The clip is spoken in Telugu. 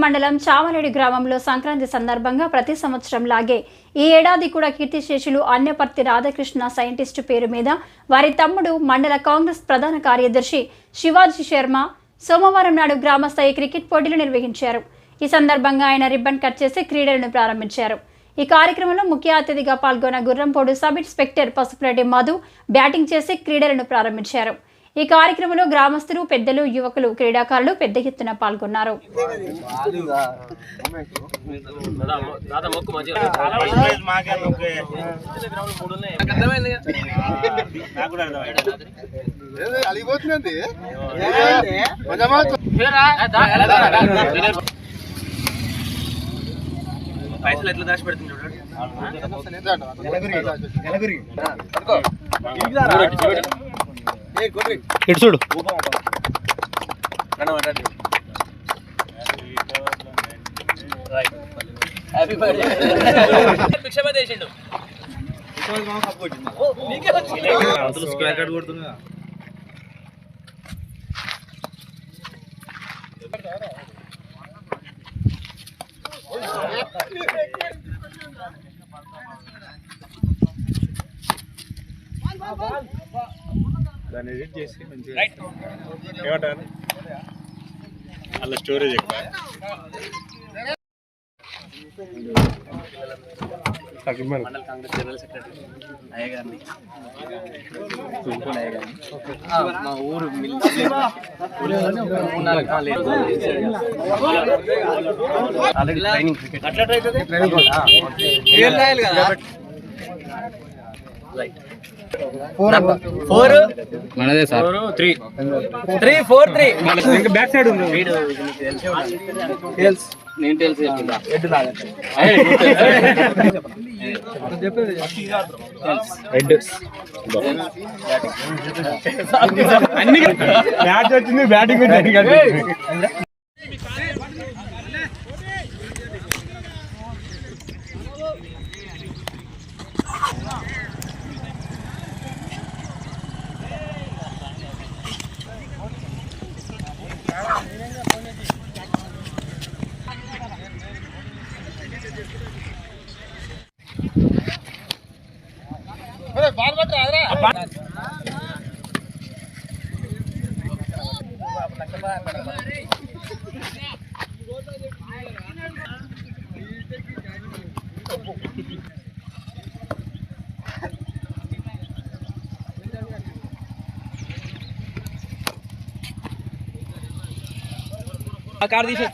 మండలం చామలేడి గ్రామంలో సంక్రాంతి సందర్భంగా ప్రతి సంవత్సరం లాగే ఈ ఏడాది కూడా కీర్తిశేషులు అన్నపర్తి రాధాకృష్ణ సైంటిస్టు పేరు మీద వారి తమ్ముడు మండల కాంగ్రెస్ ప్రధాన కార్యదర్శి శివాజీ శర్మ సోమవారం నాడు గ్రామస్థాయి క్రికెట్ పోటీలు నిర్వహించారు. ఈ సందర్భంగా ఆయన రిబ్బన్ కట్ చేసి క్రీడలను ప్రారంభించారు. ఈ కార్యక్రమంలో ముఖ్య అతిథిగా పాల్గొన్న Gurrampodu sub inspector Pasupureddy Madhu batting చేసి క్రీడలను ప్రారంభించారు. ఈ కార్యక్రమంలో గ్రామస్తులు, పెద్దలు, యువకులు, క్రీడాకారులు పెద్ద ఎత్తున పాల్గొన్నారు. పైసలు ఎట్లా దాచి పెడుతుంది ఇటు చూడు. స్క్వేర్ కట్ కొడుతున్నా. దాన్ని ఎడిట్ చేసి మంచిగా ఏమంటారు అలా స్టోరేజ్ ఎక్కువ మండల కాంగ్రెస్ జనరల్ సెక్రటరీ అయ్య గారిని మా ఊరు ట్రైనింగ్ క్రికెట్ మనదే సార్ 3-4-3 ఇంకా బ్యాక్ సైడ్ ఉంది. నేను తెలుసు అన్ని బ్యాట్ వచ్చింది, బ్యాటింగ్ వచ్చింది. కార్ తీసి